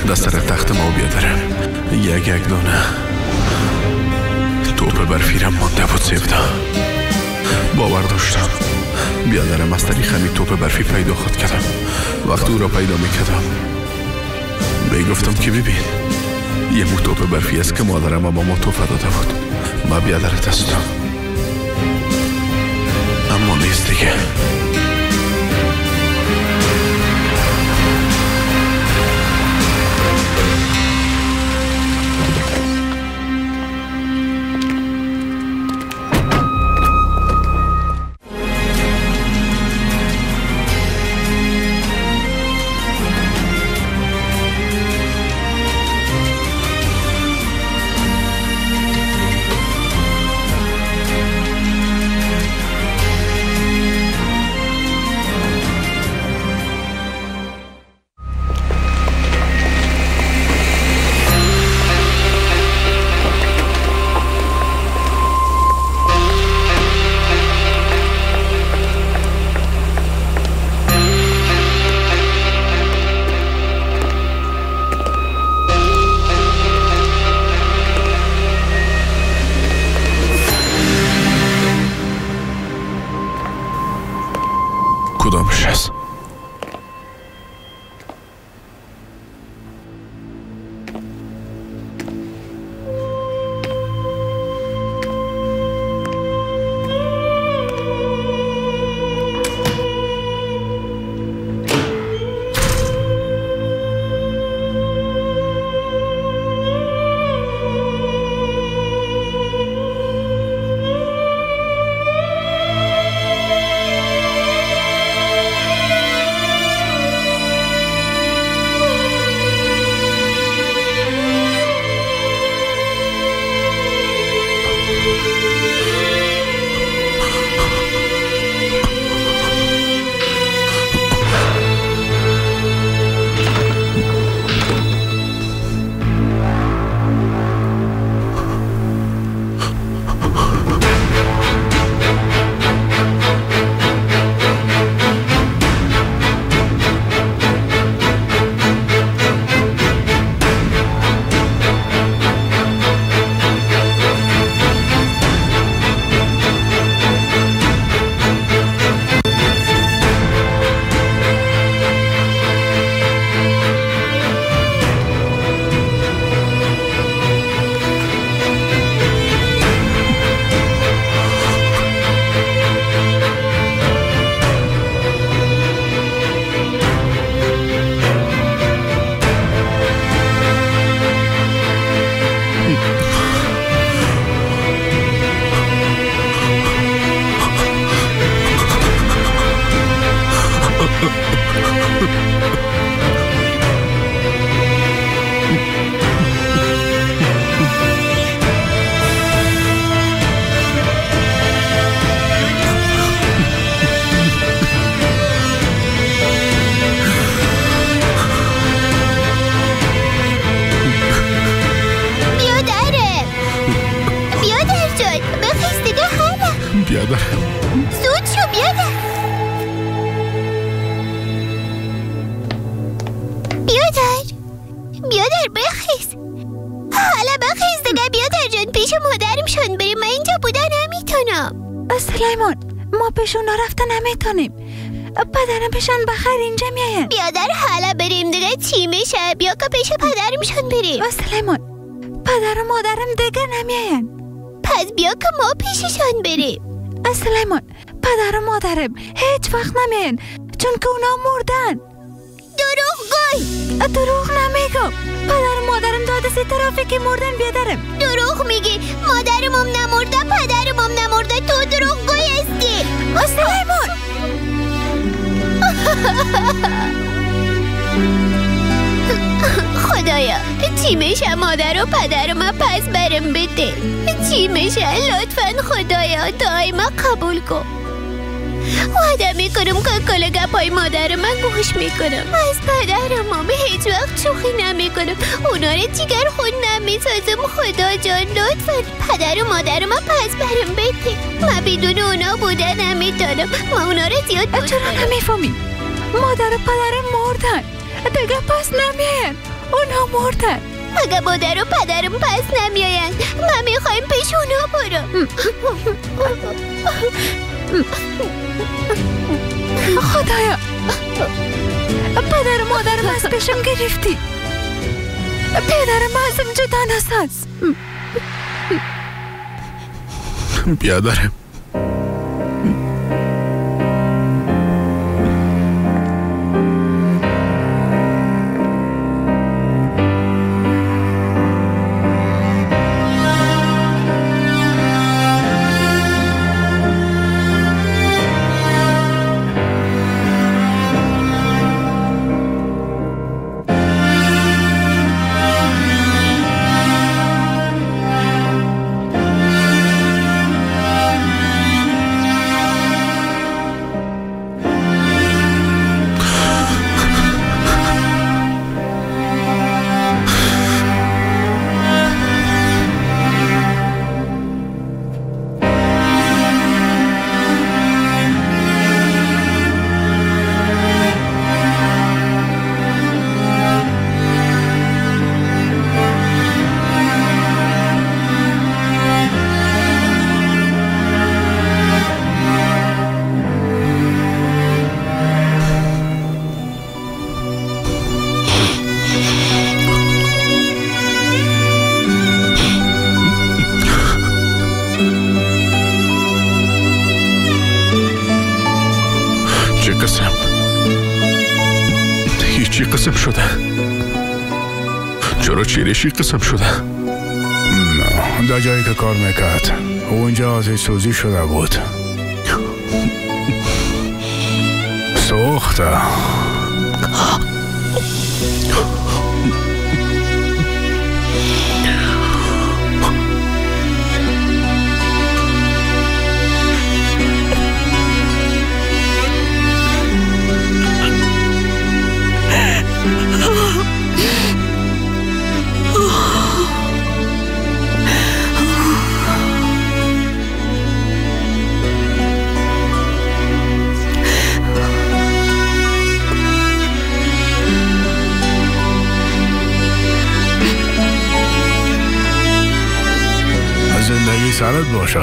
دست سر تخت ما بیادرم یک دانه توپ برفیرم مانده بود سیفتا. باور داشتم بیادرم از طریق همین توپ برفی پیدا خود کردم. وقتی او را پیدا میکردم میگفتم که ببین یه مو توپ برفی است که مادرم با ما توپ داده بود. ما بیادرت هستم اما نیست دیگه. کدامش هست؟ زود شو بیادر. بیادر بخیز. حالا بخیز دیگه بیادر جان. پیش مادرم شون بریم. من اینجا بودن نمیتونم. سلیمان ما پیش اونا رفتن نمیتونیم. پدرم پیشن بخیر اینجا میاین. بیادر حالا بریم دیگه چی میشه؟ بیا که پیش پدرم شون بریم. سلیمان پدر و مادرم دیگه نمیاین. پس بیا که ما پیششون بریم. سلیمان پدر و مادرم هیچ وقت نمیاین چون که اونا مردن. دروغ گوی. دروغ نمیگم. پدر و مادرم داده سی طرفی که مردن بیادرم. دروغ میگی. مادرمم نمرده پدرمم نمرده. تو دروغ گوی هستی. سلیمان خدایا چی میشه؟ مادر و پدرم پس برم بده. چی میشه؟ لطفا خدایا دعای ما قبول کن. وعده میکنم که کل گپای مادر من گوش میکنم. از پدرم هم هیچ وقت شوخی نمیکنم. اونا رو جگر خود نمیسازم. خدا جان لطفا پدر و مادر من پس برم بده. من بدون اونا بوده نمیتونم. من اونا رو زیاد دوست چرا نمیفهمی؟ مادر و پدرم مردن دیگه پس نمیاین. اونا مردن. اگه مادر و پدرم پس نمیاین من میخوایم پیش اونا برم. خدایا پدر و مادرم از پیشم گرفتی. پدرم ازم جدا نساز. بیادرم هیچی قسم شده. چرا چیرشی قسم شده؟ در جایی که کار میکرد اونجا آتش سوزی شده بود. سوخته. زندگی سرت باشه.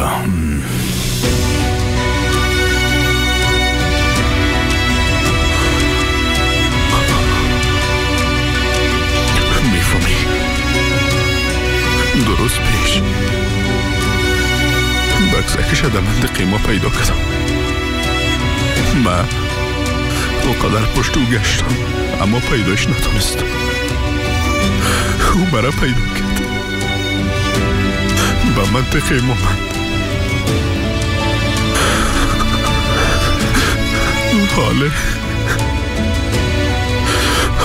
میفهمی درست پیش بگذکش ادمند قیمه پیدا کردم. من اونقدر پشت او گشتم اما پیداش نتونستم. او مرا پیدا کرد به منطقه مومند.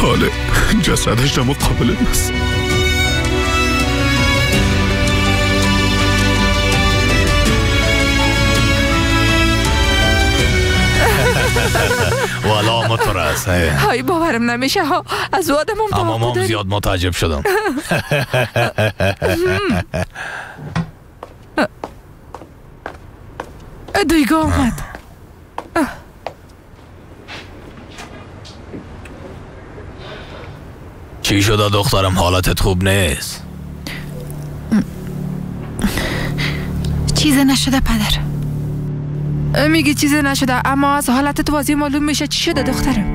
حاله جسدش در مقابل است. والا مترس. های باورم نمیشه ها. از او آدمم اما من زیاد متعجب شدم. دیگه آمد. چی شده دخترم؟ حالتت خوب نیست؟ چیزی نشده پدر. میگی چیزی نشده اما از حالتت واضح معلوم میشه چی شده دخترم.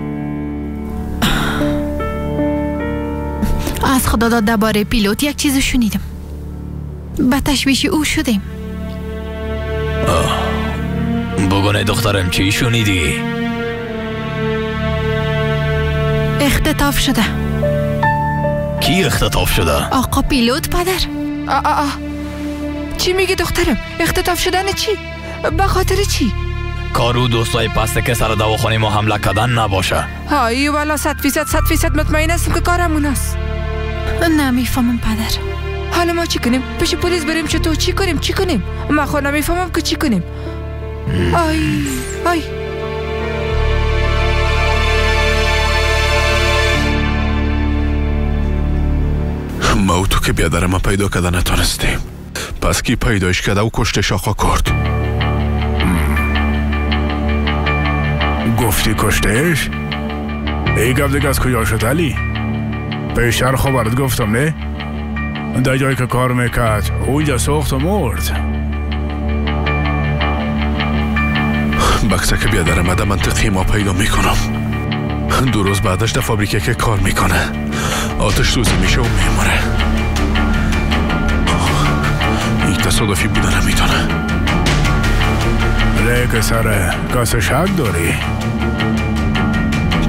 از خدا داد درباره پیلوت یک چیزو شنیدم. به تشویش او شدیم. بگونه دخترم چی شنیدی؟ اختطاف شده. کی اختطاف شده؟ آقا پیلوت پدر. چی میگی دخترم؟ اختطاف شدن چی؟ به خاطر چی؟ کارو دوستای پسته که سر دواخانه ما حمله کردن نباشه. هایی والا 100% مطمئن هستم که کارمون است. نمیفهمم پدر. حالا ما چی کنیم؟ پیش پلیس بریم چطور؟ چی کنیم؟ من خود نمیفهمم که چی کنیم. آی ما و تو که بیادر ما پیدا کردن نتونستیم. پس کی پیداش کرده و کشتش آقا کرد؟ گفتی کشتش؟ ای گفت دیگه از کجا شد علی؟ پیشتر خب برات گفتم نه؟ در جایی که کار میکرد اونجا سوخت و مرد. بکسه که بیادر مده منطقی ما پیدا میکنم. 2 روز بعدش در فابریکه که کار میکنه آتش سوزی میشه و میماره. این تصادفی بوده نمیتونه. لیک سره کسی شک داری؟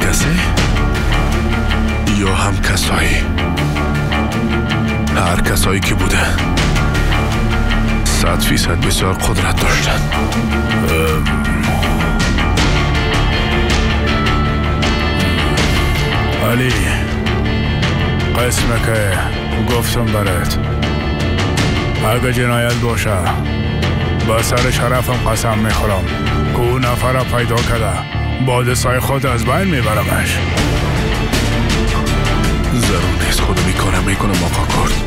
کسی؟ یا هم کسایی؟ هر کسایی که بوده 100% بسیار قدرت داشتن. علی قسمه که گفتم برات اگه جنایت باشه با سر شرفم قسم میخورم که اون نفر را پیدا کرده با دستای خود از بین میبرمش. ضرور نیست خودم این کارم میکنم آقا کرد.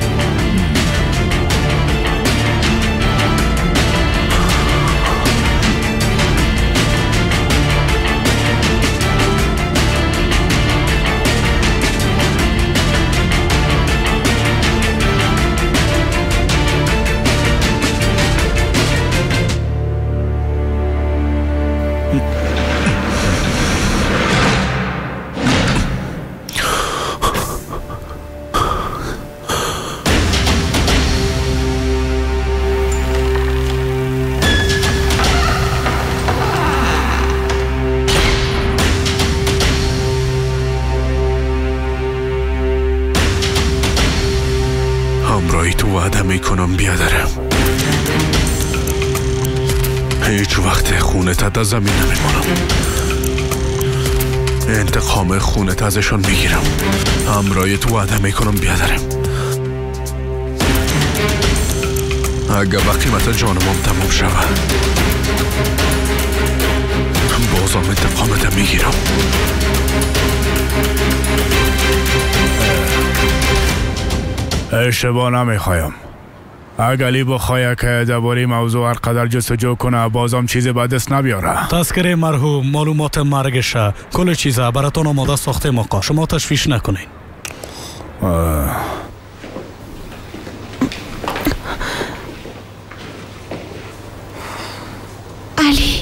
همراهی تو وعده میکنم بیادرم. هیچ وقت خونت از زمین نمیمونم. انتقام خونت ازشون میگیرم. همراهی تو وعده میکنم بیادرم. اگه با قیمت جانمم تمام شود بازم انتقامت میگیرم. اشتباه نمیخوایم. اگه علی بخواه که درباره موضوع هر قدر جستجو کنه بازم چیزی به دست نبیاره. تذکره مرحوم، معلومات مرگشه، کل چیزا براتون آماده ساخته مقا. شما تشویش نکنین. علی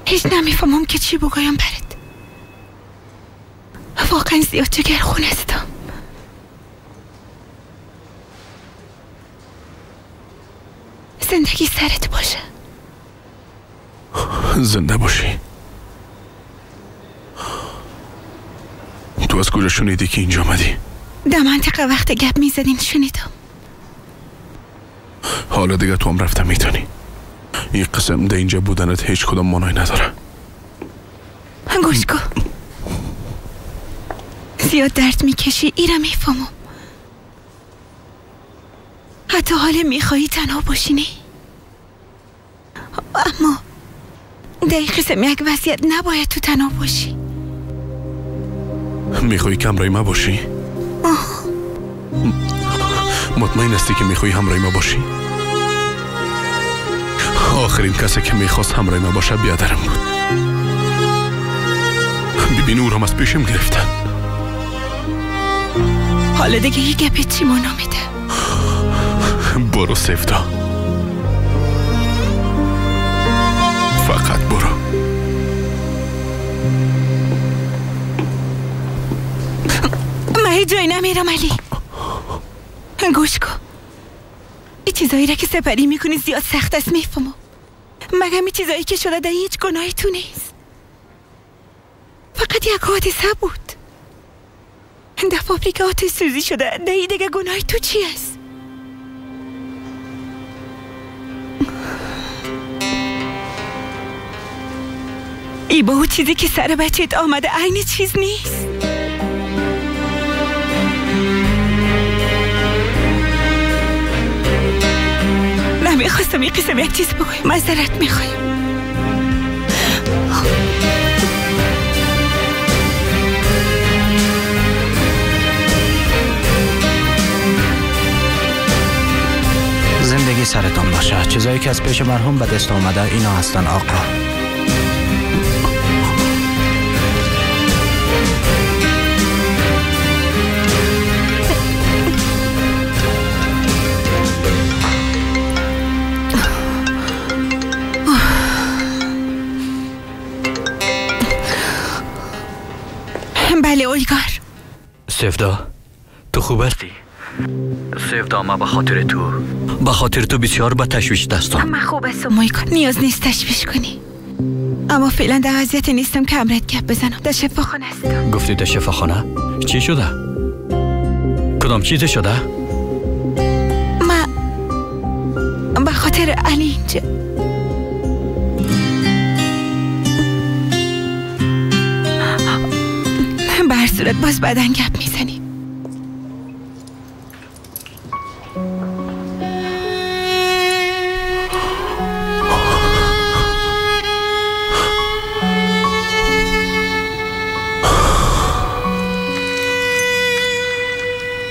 هیچ نمیفهمم که چی بگویم برات. واقعا زیاد جگرخون هستم. زندگی سرت باشه. زنده باشی. تو از کجا شنیدی که اینجا آمدی؟ در منطقه وقت گپ میزدین شنیدم. حالا دیگه تو هم رفته میتونی. این قسم ده اینجا بودنت هیچ کدام مانعی نداره. گوش کن. زیاد درد میکشی ایرا میفهمم. حتی حالا میخوایی تنها باشی نه؟ اما در این قسم یک وضعیت نباید تو تنها باشی. میخوایی که همراهی ما باشی؟ مطمئن هستی که میخوایی همراهی ما باشی؟ آخرین کسی که میخواست همراه ما باشه بیادرم بود. ببین او را از پیشم گرفتن. حالا دیگه یه گپت چی مانا میده؟ برو سفتا. فقط برو. من هیچ جایی نمیرم علی. گوش کن. این چیزایی را که سپری میکنی زیاد سخت است میفهمم. مگه این چیزایی که شده در هیچ گناهی تو نیست. فقط یک حادثه بود. در فابریکه آتش سوزی شده. در این دیگه گناهی تو چی است؟ ای با اون چیزی که سر بچهت آمده عین چیز نیست. نمیخواستم این قسم یک چیز بگویم. معذرت میخوایم. زندگی سرتان باشه. چیزایی که از پیش مرحوم به دست آمده اینا هستن آقا. بله اویگار. سفدا تو خوب هستی؟ سفدا ما به خاطر تو بسیار به تشویش دستم. من خوب هستم اویگار، نیاز نیست تشویش کنی. اما فعلا در وضعیت نیستم که امرت گپ بزنم. در شفاخانه هستم. گفتی در شفاخانه؟ چی شده؟ کدام چیز شده؟ من به خاطر علی اینجا. به هر صورت باز بعدن گپ میزنیم.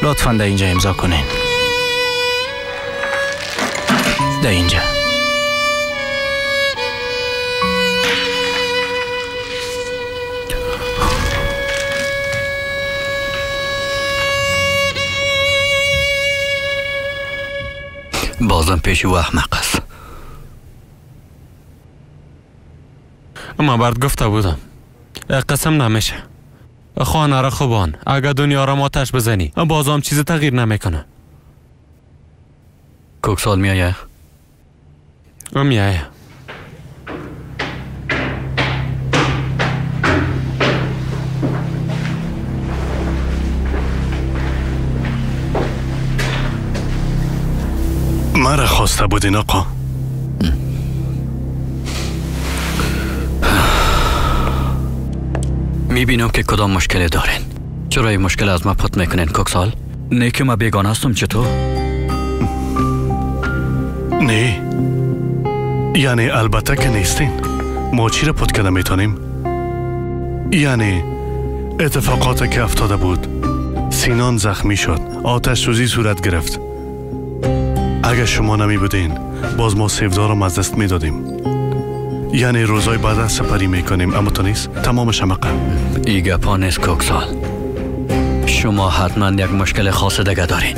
لطفاً در اینجا امضا کنین. در اینجا. بازم پیش و احمق است. اما برد گفته بودم قسم نمیشه. خانه را خوبان اگر دنیا را آتش بزنی بازم چیز تغییر نمیکنه. کوکسال میایه؟ میایه. مرا خواسته بودین آقا. میبینم که کدام مشکلی دارین. چرا این مشکل از ما پت میکنین کوکسال؟ نه که ما بیگانه هستم چطور؟ نه یعنی البته که نیستین. ما چی را پت کرده میتونیم؟ یعنی اتفاقاتی که افتاده بود، سینان زخمی شد، آتش سوزی صورت گرفت. اگر شما نمی بودین باز ما سیفدا را از دست می دادیم. یعنی روزای بعد از سپری می کنیم اما تو نیست. تمامش همقه ای گپا نیست کوکسال. شما حتما یک مشکل خاص دیگه دارین.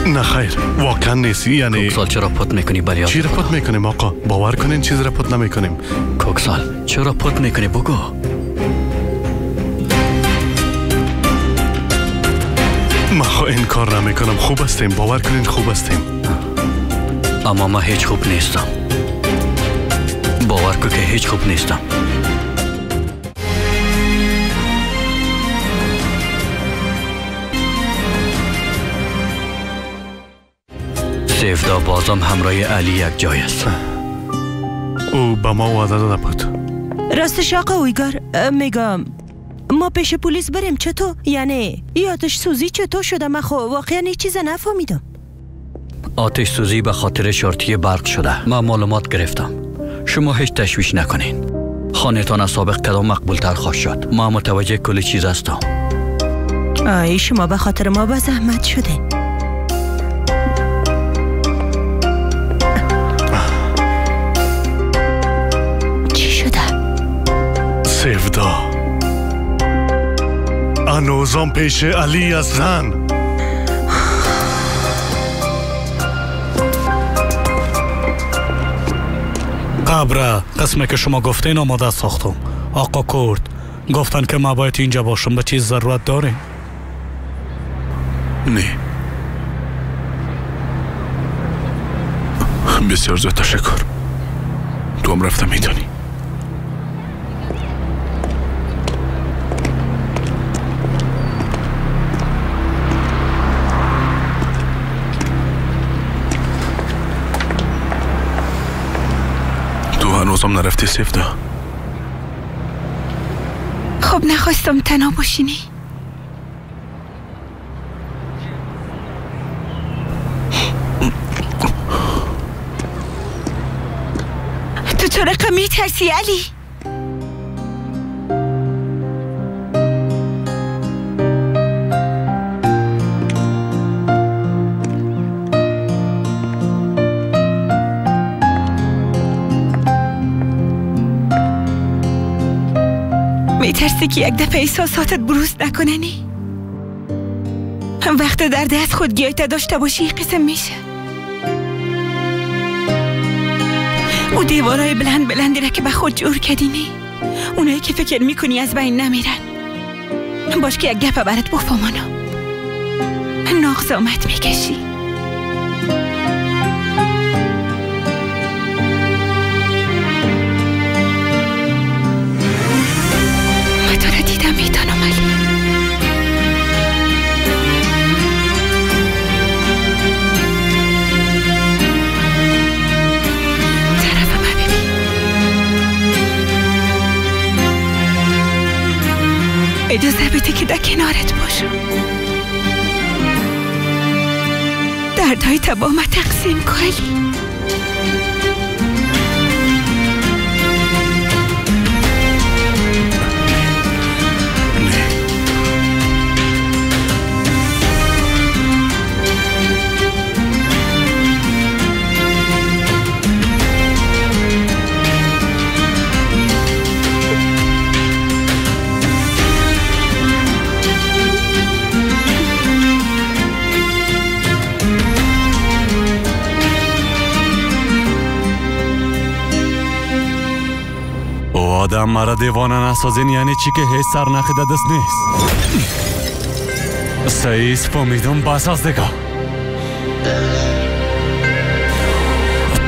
نه خیر واقعا نیست. یعنی کوکسال چرا پت میکنی بریاد؟ چی را پت میکنیم آقا؟ باور کنین چیز را پت نمی کنیم. کوکسال چرا پت میکنی بگو. ما این کار نمی کنم. خوب هستیم، باور کنین خوب هستیم. اما ما هیچ خوب نیستم. باور کن که هیچ خوب نیستم. سیفدا بازم همراه علی یک جای است. او با ما وعده داده بود. راستش آقا اویگار میگم ما پیش پلیس بریم چطور؟ یعنی ای آتش سوزی چطور شده؟ من واقعا هیچ چیز نفهمیدم. آتش سوزی به خاطر شورتی برق شده. من معلومات گرفتم. شما هیچ تشویش نکنین. خانه‌تان از سابق کدام مقبول تر خواهد شد. ما متوجه کل چیز هستم. آی شما به خاطر ما به زحمت شده. چی شده؟ سیفدا انوزم پیش علی از زن. قبره قسمه که شما گفتین آماده ساختم. آقا کرد گفتن که ما باید اینجا باشم. به چیز ضرورت داریم؟ نه بسیار زیاد تشکر. تو هم رفته میتونی. تو هنوزم نرفتی سیفدا؟ خب نخواستم تنها باشینی. تو چرا میترسی علی؟ نترسی که یک دفعه احساساتت بروز نکنه نی؟ وقت درد از خودگیایت داشته باشی این قسم میشه. او دیوارای بلندی را که به خود جور کردی نی؟ اونایی که فکر میکنی از بین نمیرن. باش که یک گپ برات بفهمانا. ناغ زامت میکشی. من تو را دیدم میدانم علی. طرف من ببین. اجازه بده که در کنارت باشم. دردهای با ما تقسیم کنی. آدم مرا دیوانه نسازین یعنی چی که هیچ سرنخی در دست نیست. سعیس فهمیدم بس از دیگه.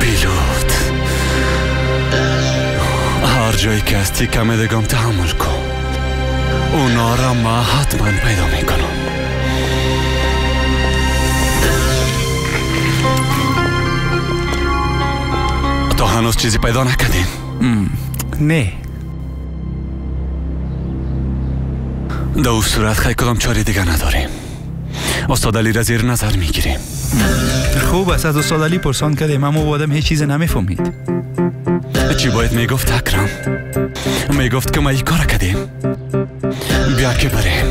پیلوت هر جایی که هستی کمی دیگم تحمل کن. اونا را ما حتما پیدا میکنم. تو هنوز چیزی پیدا نکردین؟ نه. در اون صورت خیلی کدام چاری دیگه نداریم. استاد علی را زیر نظر میگیریم. خوب است از استاد علی پرسان کردیم اما او آدم هیچ چیز نمیفهمید. چی باید میگفت اکرم؟ میگفت که ما این کار کردیم. بیا که بریم.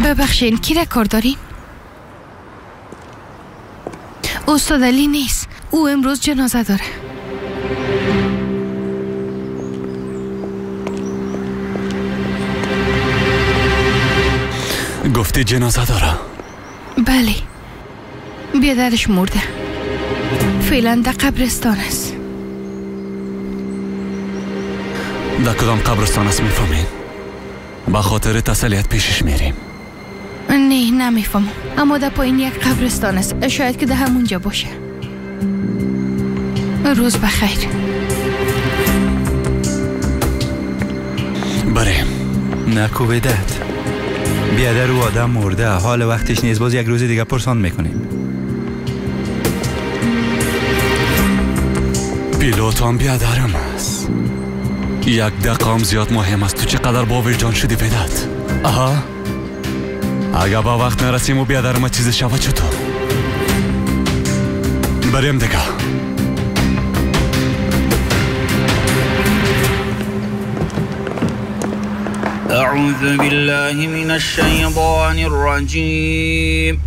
ببخشین کی را کار دارین؟ استاد علی نیست. او امروز جنازه داره. گفتی جنازه داره؟ بله. بیادرش مرده. فعلا در قبرستان است. در کدام قبرستان است میفهمین؟ با خاطر تسلیت پیشش میریم. نه نمیفهمم اما در پایین یک قبرستان است. شاید که در همونجا باشه. روز بخیر. بریم. نکوبیدت. بیادر او آدم مرده. حال وقتش نیست. باز یک روز دیگه پرسان میکنیم. پیلوت هم بیادرم است. یک دقیقه زیاد مهم است. تو چقدر با وجدان شدی ویدت؟ آها. اگه با وقت نرسیم و بیادر ما چیز شود چطور؟ بریم دیگه. اعوذ بالله من الشیطان الرجیم.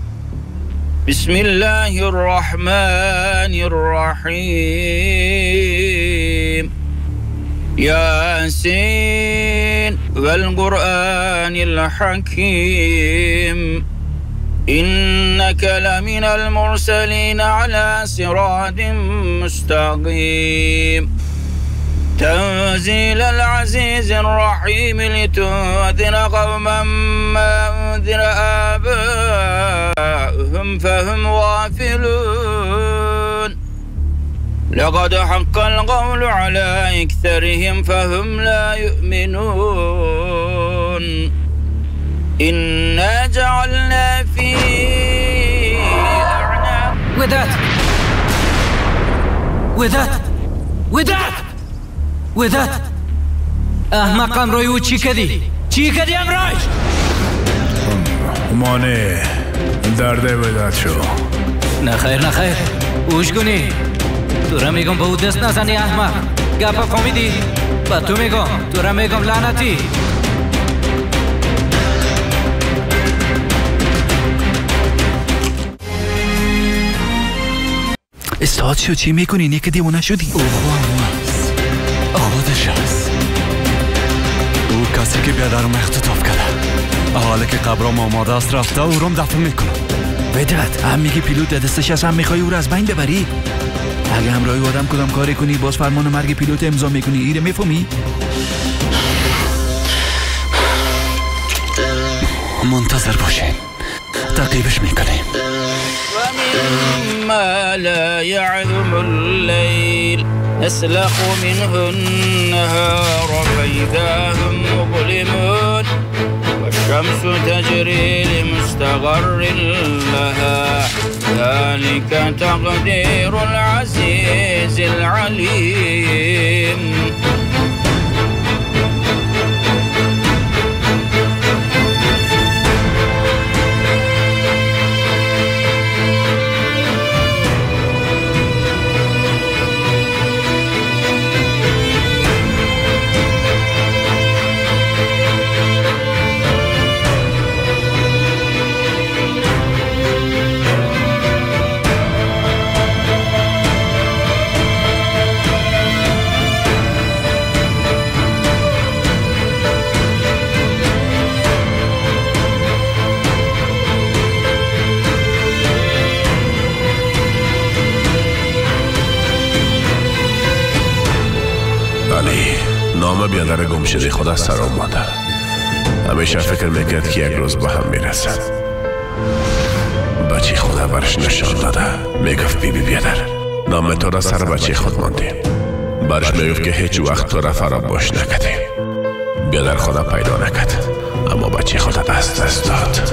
بسم الله الرحمن الرحیم. ياسين والقرآن الحكيم إنك لمن المرسلين على صراط مستقيم تنزيل العزيز الرحيم لتنذر قوما ما أنذر آباؤهم فهم غافلون لقد حق القول على أكثرهم فهم لا يؤمنون إنا جعلنا في أعناق وداد احمقم روی او چی کردی؟ چی کردی امراش؟ مانه درده بدد شو. نخیر اوش کنی. تو را میگم به او دست نزنی احمق. گپا فهمیدی؟ با تو میگم. تو را میگم لعنتی. استاد شو چی میکنی؟ نیکه دیوانه شدی؟ او خواهماز آمادش است. او کسی که بیادرم اختطاف کرده. حالا که قبرم آماده است رفته او رم دفن میکنم. بدرد هم میگی پیلوت دستش هست هم میخوای او را از بین ببری؟ اگه همراهی آدم کدام کاری کنی باز فرمان مرگ پیلوت امضا میکنی. ایره میفهمی؟ منتظر باشین تعقیبش میکنیم. ومما لا يعلم الليل نسلخ منه النهار فإذا هم مظلمون والشمس تجري لمستقر لها ذلك تقدير العزيز العليم. نام بیادر گم شده خود از سر آمده. همیشه فکر میکرد که یک روز به هم میرسد. بچه خود برش نشان داده. میگفت بی بیادر نام تو را سر بچه خود ماندیم. برش میگفت که هیچ وقت تو را فراموش نکردیم. بیادر خود پیدا نکرد اما بچه خود دست داد.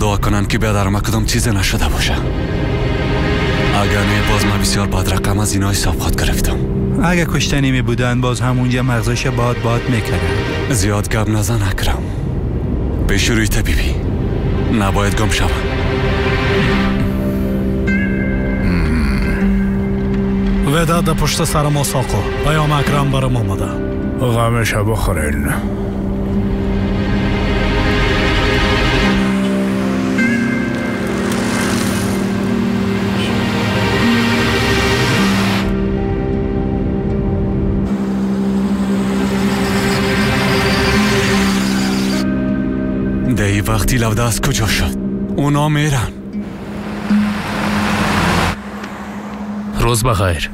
دعا کنن که بیادر ما کدام چیز نشده باشه. اگر نه باز ما بسیار بد رقم از اینا حساب خود گرفتم. اگه کشتنی می بودن باز همونجا مغزش باد میکردن. زیاد گپ نزن اکرم. پیش روی طبیبی نباید گم شون. وداد در پشت سر ما ساقو. پیام اکرم برام آمده. غمش بخورین. دی وقتی لوده از کجا شد؟ اونا میرن. روز بخیر.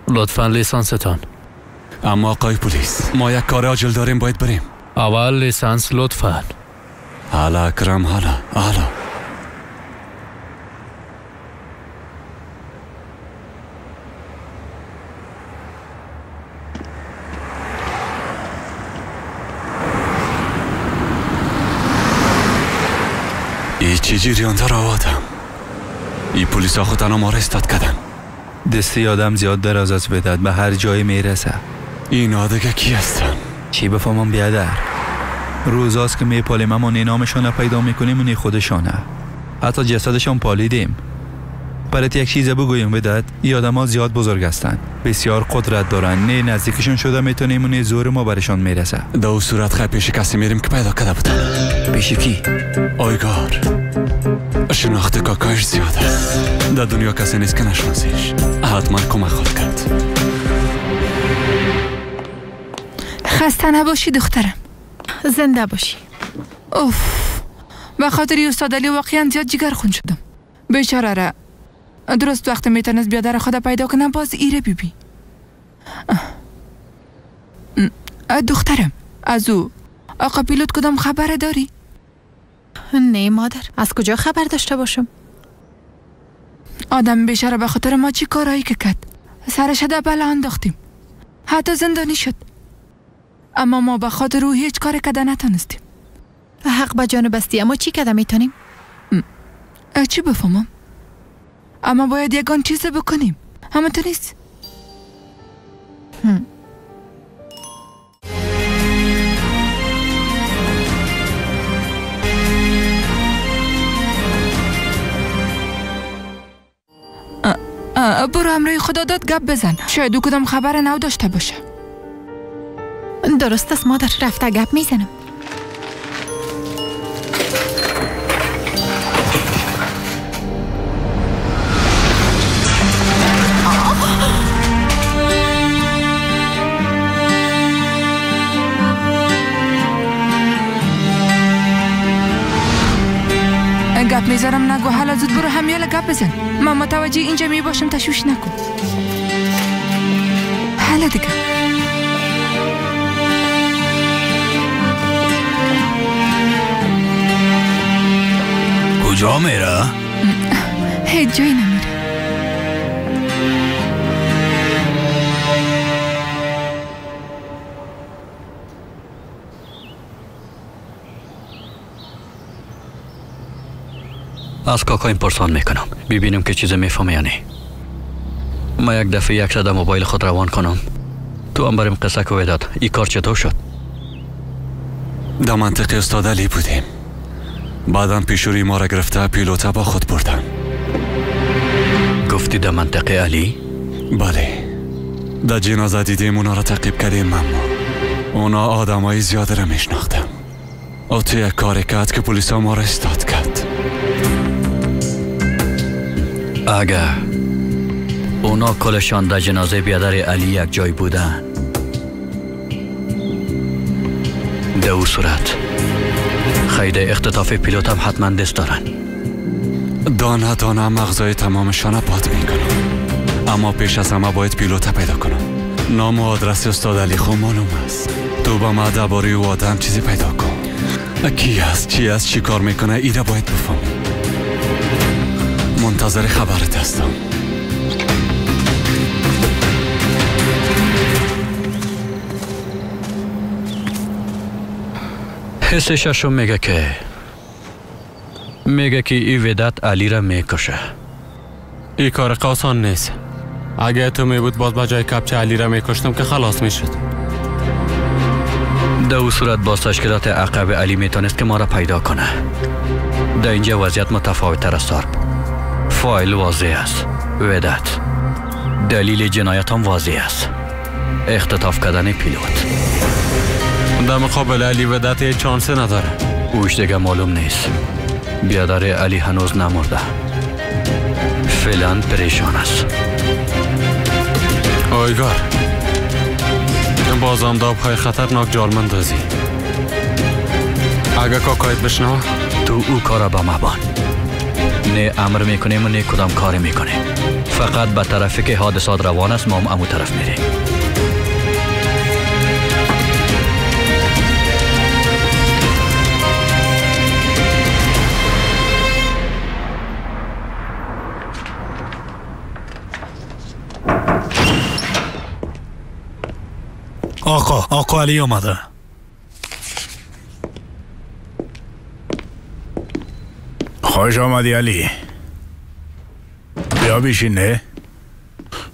لطفاً لیسانستان. اما آقای پلیس ما یک کار عاجل داریم باید بریم. اول لیسانس لطفاً. حالا اکرم حالا چی جریان در آوادم ای پولیس ها خودانا ما را استاد کردن. دستی آدم زیاد دراز از بدد به هر جای میرسه. اینا دیگه کی هستن؟ چی بفهمم بیادر؟ روزاست که میپالیم اما نامشان پیدا میکنیم و خودشانه. حتی جسدشان پالیدیم. برات یک چیز بگویم بدد، این آدم ها زیاد بزرگ هستند، بسیار قدرت دارن، نه نزدیکشون شده میتونیم و نه زور ما برشان میرسه. در اون صورت خیلی پیش کسی میریم که پیدا کرده بودن. پیش کی؟ آیگار. شناخت کاکایش زیاد است. در دنیا کسی نیست که نشناسیش. حتما کمک خود کرد. خسته نباشی دخترم. زنده باشی. اوف، به خاطر استاد علی واقعا زیاد جگرخون شدم. بیچاره را درست وقت میتونست بیادر خدا پیدا کنم باز ایره بیبی. دخترم، از او آقا پیلوت کدام خبر داری؟ نه مادر، از کجا خبر داشته باشم؟ آدم بیچاره به خاطر ما چی کارایی که کرد؟ سرش در بلا انداختیم، حتی زندانی شد، اما ما به خاطر او هیچ کار کده نتونستیم. حق به جانب استی، اما چی کده میتونیم؟ چی بفهمم؟ اما باید یگان چیز بکنیم، همه تو نیست؟ برو امروی خدا داد گپ بزن، شاید او کدام خبر نو داشته باشه. درست است مادر، رفته گپ میزنم. گپ میذارم نگو، حالا زود برو همیالا گپ بزن. من متوجه اینجا میباشم، تشویش نکن. حالا دیگه کجا میره؟ هیچ جایی نمیره. از کاکا این پرسان میکنم ببینم که چیز میفهمه یا نه. ما یک دفعه یک صدا موبایل خود روان کنم، تو هم بریم قصه که ویداد این کار چطور شد؟ در منطقه استاد علی بودیم، بعدم پیشوری ما را گرفته پیلوتا با خود بردن. گفتی در منطقه علی؟ بله، در جنازه دیدیم اونا را تعقیب کردیم. اونا آدمای زیاده را میشناختم. او تو یک کاری کرد که پلیس ها ما را استاد کرد. اگر اونا کلشان در جنازه بیادر علی یک جای بودن، در او صورت خیلی اختطاف پیلوت هم حتما دست دارن. دانه دانه مغزای تمامشان پات میکنم، اما پیش از همه باید پیلوت پیدا کنم. نام و آدرس استاد علی خو معلوم است. تو با ما درباره او آدم چیزی پیدا کن. کی است، چی است، چی کار میکنه، ایره باید بفهمی. منتظر خبرت هستم. حسششو میگه که این ودت علی را میکشه. این کار قاسان نیست. اگه تو میبود باز با جای کپچه علی را میکشتم که خلاص میشد. در او صورت باز تشکیلات عقب علی میتونست که ما را پیدا کنه. در اینجا وضعیت متفاوت تر است. فایل واضح است، ودت دلیل جنایت هم واضح است، اختطاف کردن پیلوت. در مقابل علی ودت هیچ چانسی نداره. اوش دیگه معلوم نیست. بیادر علی هنوز نمرده، فعلا پریشان است. آیگار، بازم دابهای خطرناک جالمند دازی. اگه کاکایت بشنوه تو او کارا با مبان. نه امر میکنیم و نه کدام کاری میکنیم. فقط به طرفی که حادثات روان است ما هم امو طرف میریم. آقا علی آمده. خوش آمدی علی. بیا بیشین. نه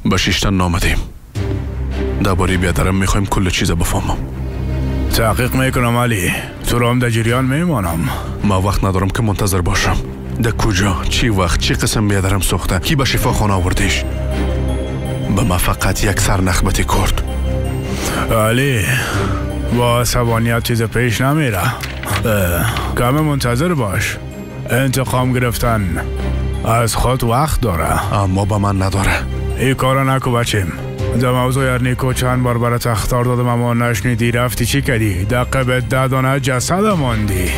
با شیشتن نامدیم. درباره بیادرم میخوایم کل چیز بفهمم. تحقیق میکنم علی. تو رام در جریان میمانم. ما وقت ندارم که منتظر باشم. در کجا، چی وقت، چی قسم بیادرم سوخته، کی به شفاخانه آوردیش؟ به ما فقط یک سرنخبتی کرد. علی با عصبانیت چیز پیش نمیره. کم منتظر باش. انتقام گرفتن از خود وقت داره، اما به من نداره. این کارا نکو بچیم. در موضوع ارنیکو چند بار برات اخطار دادم اما نشنیدی. رفتی چی کردی؟ دقیقه به دادانه جسد ماندی.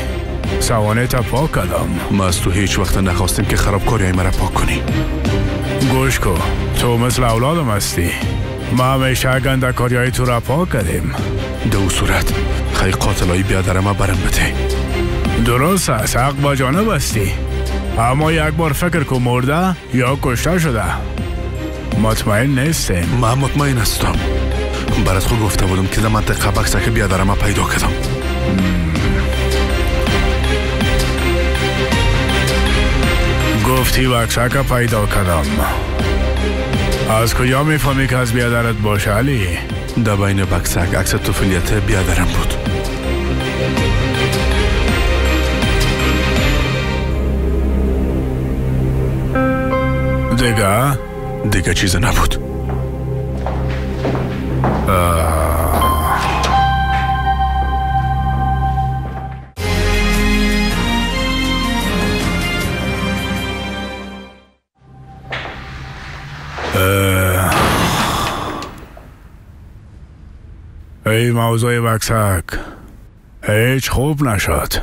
سوانه تا پاک کردم. ما از تو هیچ وقت نخواستیم که خرابکاری مرا پاک کنی. گوش کو، تو مثل اولادم هستی. ما همیشه گندکاری های تو را پاک کردیم. دو صورت خیلی قاتلایی بیادرم برم بده. درست است، حق با جانب هستی. اما یک بار فکر کو مرده یا کشته شده. مطمئن نیستیم. من مطمئن هستم. برات خود گفته بودم که در منطقه بکسک بیادرم پیدا کردم. گفتی بکسک پیدا کردم. از کجا میفهمی که از بیادرت باشه علی؟ در بین بکسک عکس طفولیت بیادرم بود. دیگه چیز نبود. ای موضوع بکسک هیچ خوب نشد.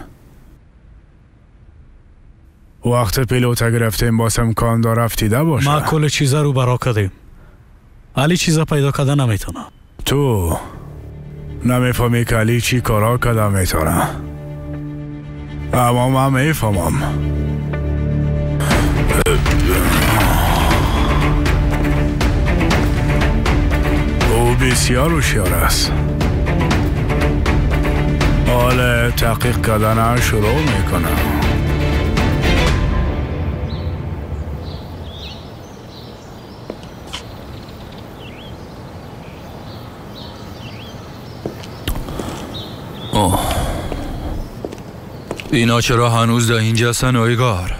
وقت پیلوتا گرفتیم باز امکان داره رفتیده باشه. ما کل چیزا رو برا کردیم. علی چیزا پیدا کرده نمیتونه. تو نمیفهمی که علی چی کارا کرده میتونه. اما من میفهمم. او بسیار هوشیار است. حال تحقیق کردن شروع میکنه. اینا چرا هنوز در اینجا هستن اویگار؟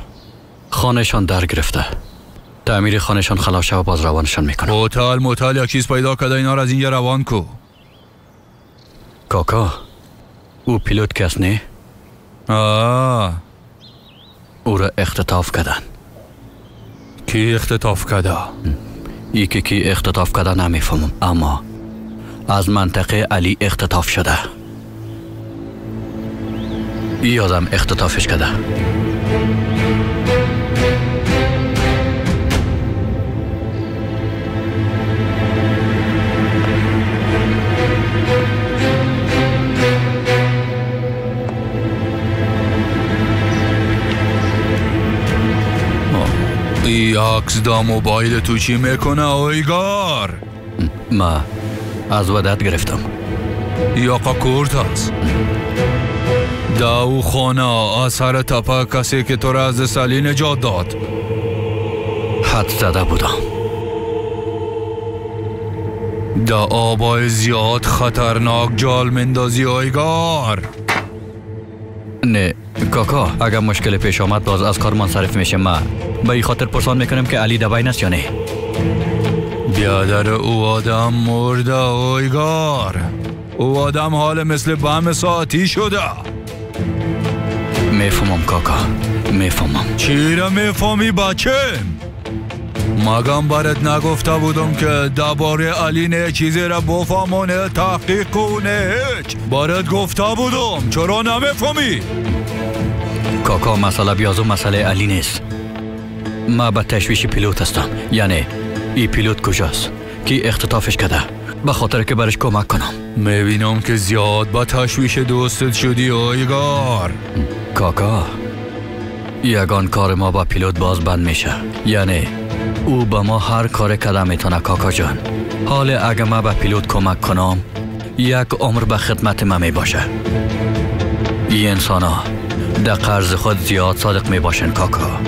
خانهشان در گرفته. تعمیر خانهشان خلاف شد و باز روانشان میکنه. موتال یا چیز پیدا کرده اینا را از اینجا روان کو. کاکا او پیلوت کس نه؟ او را اختطاف کردن. کی اختطاف کرده؟ ای که کی اختطاف کرده نمیفهمم، اما از منطقه علی اختطاف شده. ای آدم اختطافش کرده. ای عکس دا موبایل تو چی میکنه اویگار؟ ما از ودت گرفتم. ای آقا کورت هست. دا او خانه اثر تپا کسی که تو را از سالی نجات داد. حد زده بودم. دا آبای زیاد خطرناک جال مندازی اویگار. نه کاکا، اگر مشکل پیش آمد باز از کار منصرف میشه. ما به این خاطر پرسان میکنم که علی دبین است یا نه. بیادر او آدم مرده اویگار. او آدم حال مثل بم ساعتی شده. میفهمم کاکا، میفهمم. چی را میفهمی بچه؟ مگم برات نگفته بودم که درباره علی نه چیزی را بفهمونه تحقیق کنه. هیچ برات گفته بودم، چرا نمیفهمی؟ کاکا مسئله بیازو مسئله علی نیست. ما به تشویش پیلوت هستم. یعنی ای پیلوت کجاست؟ کی اختطافش کرده؟ به خاطر که برش کمک کنم. میبینم که زیاد با تشویش دوستت شدی اویگار. کاکا یگان کار ما با پیلوت باز بند میشه. یعنی او به ما هر کار کده میتونه کاکا جان. حال اگه ما به پیلوت کمک کنم یک عمر به خدمت ما میباشه. این انسان ها در قرض خود زیاد صادق می باشن کاکا.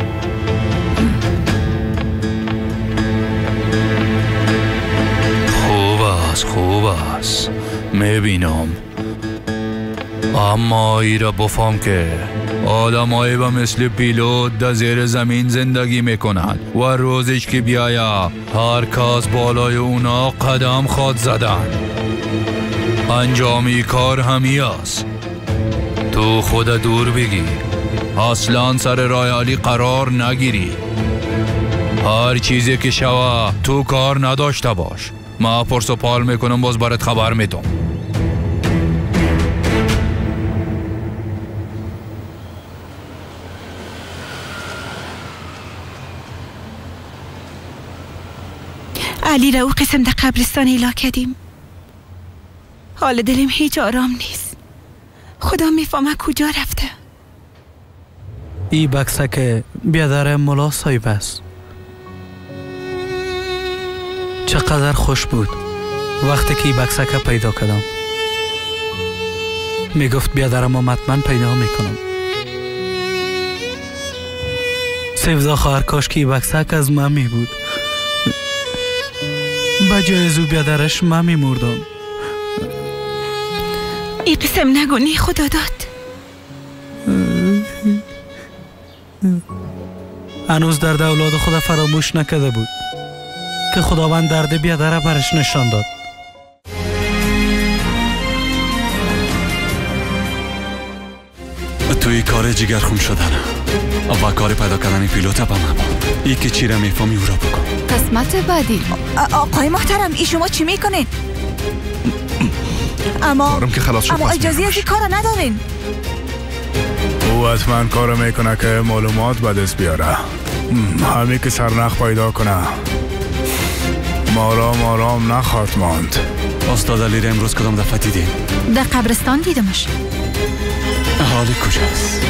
خوب است میبینم، اما ای را بفهم که آدمایی و مثل پیلوت در زیر زمین زندگی میکنند و روزش که بیاید هر کس بالای اونا قدم خود زدن. انجامی کار همی است، تو خود دور بگیر، اصلا سر رایالی قرار نگیری. هر چیزی که شوه تو کار نداشته باش. ما پرس و پال میکنم، باز برات خبر میدم. علی را او قسم در قبرستان ایلا کردیم. حال دلم هیچ آرام نیست. خدا میفهمه کجا رفته. ای بکسک بیادر ملا صاحب است. چقدر خوش بود وقتی که ای بکسک پیدا کردم. میگفت بیادرم مطمئن پیدا میکنم. سیفزا خواهر کاش که ای بکسک از من می بود. بجای از او بیادرش من میمردم. ای قسم نگونی خدا داد. هنوز درد اولاد خدا فراموش نکرده بود که خداوند درد بیادره برش نشان داد. توی کار جگر خون شدن و کار پیدا کردن پیلوت با من با ای که چی را میفهمی او را بکن. قسمت بعدی. آقای محترم ای شما چی میکنین؟ اما اجازه از این کار ندارین. او حتما کار میکنه که معلومات به دست بیاره، همین که سرنخ پیدا کنه. مارام نخواد ماند. استاد علی را امروز کدام دفعه دیدین؟ در قبرستان دیدمش. حالی کجاست؟